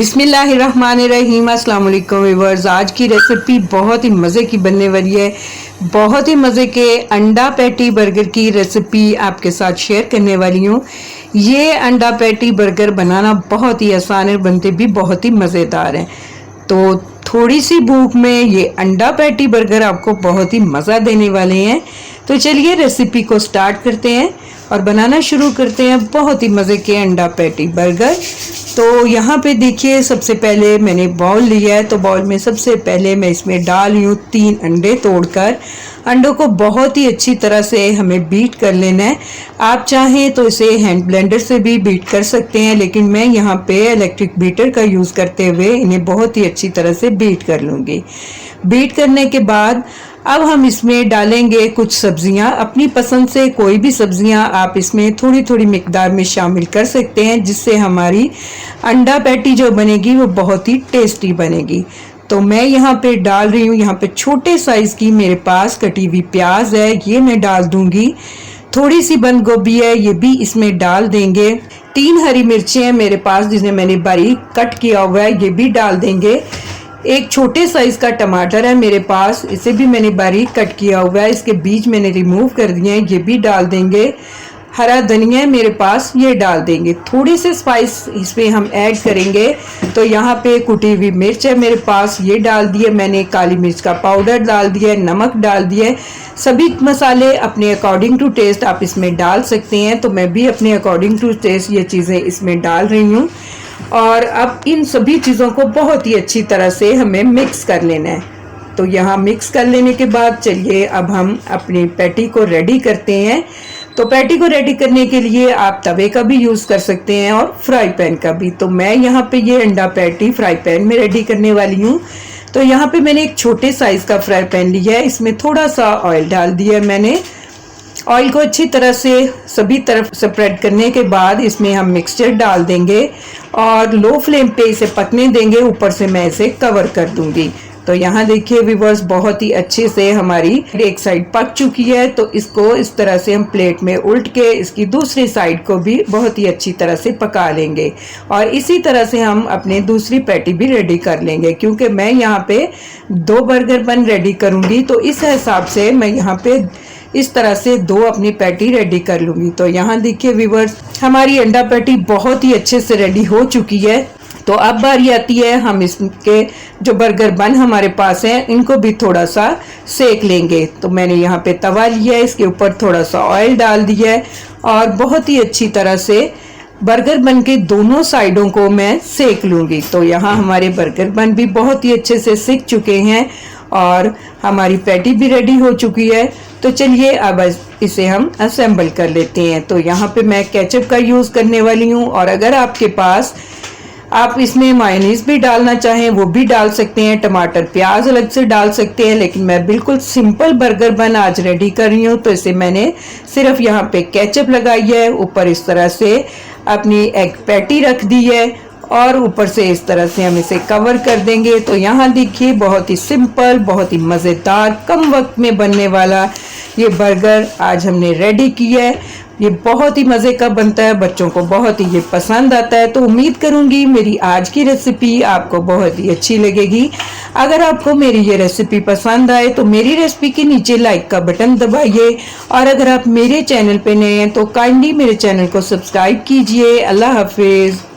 बिस्मिल्लाहिर्रहमानिर्रहीम। अस्सलाम वालेकुम व्यूअर्स। आज की रेसिपी बहुत ही मज़े की बनने वाली है। बहुत ही मज़े के अंडा पैटी बर्गर की रेसिपी आपके साथ शेयर करने वाली हूँ। ये अंडा पैटी बर्गर बनाना बहुत ही आसान है, बनते भी बहुत ही मज़ेदार हैं। तो थोड़ी सी भूख में ये अंडा पैटी बर्गर आपको बहुत ही मज़ा देने वाले हैं। तो चलिए रेसिपी को स्टार्ट करते हैं और बनाना शुरू करते हैं बहुत ही मज़े के अंडा पैटी बर्गर। तो यहाँ पे देखिए, सबसे पहले मैंने बाउल लिया है। तो बाउल में सबसे पहले मैं इसमें डाल रही हूँ 3 अंडे तोड़कर। अंडों को बहुत ही अच्छी तरह से हमें बीट कर लेना है। आप चाहें तो इसे हैंड ब्लेंडर से भी बीट कर सकते हैं, लेकिन मैं यहाँ पे इलेक्ट्रिक बीटर का यूज़ करते हुए इन्हें बहुत ही अच्छी तरह से बीट कर लूँगी। बीट करने के बाद अब हम इसमें डालेंगे कुछ सब्जियां। अपनी पसंद से कोई भी सब्जियां आप इसमें थोड़ी थोड़ी मिकदार में शामिल कर सकते हैं, जिससे हमारी अंडा पैटी जो बनेगी वो बहुत ही टेस्टी बनेगी। तो मैं यहाँ पे डाल रही हूँ, यहाँ पे छोटे साइज़ की मेरे पास कटी हुई प्याज है, ये मैं डाल दूंगी। थोड़ी सी बंद गोभी है, ये भी इसमें डाल देंगे। 3 हरी मिर्चें हैं मेरे पास, जिन्हें मैंने बारीक कट किया हुआ है, ये भी डाल देंगे। एक छोटे साइज का टमाटर है मेरे पास, इसे भी मैंने बारीक कट किया हुआ है, इसके बीज मैंने रिमूव कर दिए हैं, ये भी डाल देंगे। हरा धनिया है मेरे पास, ये डाल देंगे। थोड़ी सी स्पाइस इसमें हम ऐड करेंगे। तो यहाँ पे कुटी हुई मिर्च है मेरे पास, ये डाल दिए मैंने। काली मिर्च का पाउडर डाल दिया, नमक डाल दिया। सभी मसाले अपने अकॉर्डिंग टू टेस्ट आप इसमें डाल सकते हैं। तो मैं भी अपने अकॉर्डिंग टू टेस्ट ये चीज़ें इसमें डाल रही हूँ। और अब इन सभी चीज़ों को बहुत ही अच्छी तरह से हमें मिक्स कर लेना है। तो यहाँ मिक्स कर लेने के बाद चलिए अब हम अपनी पैटी को रेडी करते हैं। तो पैटी को रेडी करने के लिए आप तवे का भी यूज़ कर सकते हैं और फ्राई पैन का भी। तो मैं यहाँ पे ये अंडा पैटी फ्राई पैन में रेडी करने वाली हूँ। तो यहाँ पे मैंने एक छोटे साइज़ का फ्राई पैन लिया है, इसमें थोड़ा सा ऑयल डाल दिया है मैंने। ऑयल को अच्छी तरह से सभी तरफ स्प्रेड करने के बाद इसमें हम मिक्सचर डाल देंगे और लो फ्लेम पे इसे पकने देंगे। ऊपर से मैं इसे कवर कर दूंगी। तो यहाँ देखिए व्यूअर्स, बहुत ही अच्छे से हमारी एक साइड पक चुकी है। तो इसको इस तरह से हम प्लेट में उल्ट के इसकी दूसरी साइड को भी बहुत ही अच्छी तरह से पका लेंगे। और इसी तरह से हम अपने दूसरी पैटी भी रेडी कर लेंगे, क्योंकि मैं यहाँ पे 2 बर्गर बन रेडी करूँगी। तो इस हिसाब से मैं यहाँ पे इस तरह से 2 अपनी पैटी रेडी कर लूँगी। तो यहाँ देखिए व्यूअर्स, हमारी अंडा पैटी बहुत ही अच्छे से रेडी हो चुकी है। तो अब बारी आती है, हम इसके जो बर्गर बन हमारे पास हैं इनको भी थोड़ा सा सेक लेंगे। तो मैंने यहाँ पे तवा लिया है, इसके ऊपर थोड़ा सा ऑयल डाल दिया है और बहुत ही अच्छी तरह से बर्गर बन के दोनों साइडों को मैं सेक लूँगी। तो यहाँ हमारे बर्गर बन भी बहुत ही अच्छे से सिक चुके हैं और हमारी पैटी भी रेडी हो चुकी है। तो चलिए अब इसे हम असेंबल कर लेते हैं। तो यहाँ पे मैं केचप का यूज़ करने वाली हूँ, और अगर आपके पास आप इसमें मायोनीज भी डालना चाहें वो भी डाल सकते हैं। टमाटर प्याज अलग से डाल सकते हैं, लेकिन मैं बिल्कुल सिंपल बर्गर बन आज रेडी कर रही हूँ। तो इसे मैंने सिर्फ यहाँ पे केचप लगाई है, ऊपर इस तरह से अपनी एग पैटी रख दी है और ऊपर से इस तरह से हम इसे कवर कर देंगे। तो यहाँ देखिए, बहुत ही सिंपल, बहुत ही मज़ेदार, कम वक्त में बनने वाला ये बर्गर आज हमने रेडी किया है। ये बहुत ही मज़े का बनता है, बच्चों को बहुत ही ये पसंद आता है। तो उम्मीद करूँगी मेरी आज की रेसिपी आपको बहुत ही अच्छी लगेगी। अगर आपको मेरी ये रेसिपी पसंद आए तो मेरी रेसिपी के नीचे लाइक का बटन दबाइए, और अगर आप मेरे चैनल पे नए हैं तो काइंडली मेरे चैनल को सब्सक्राइब कीजिए। अल्लाह हाफिज़।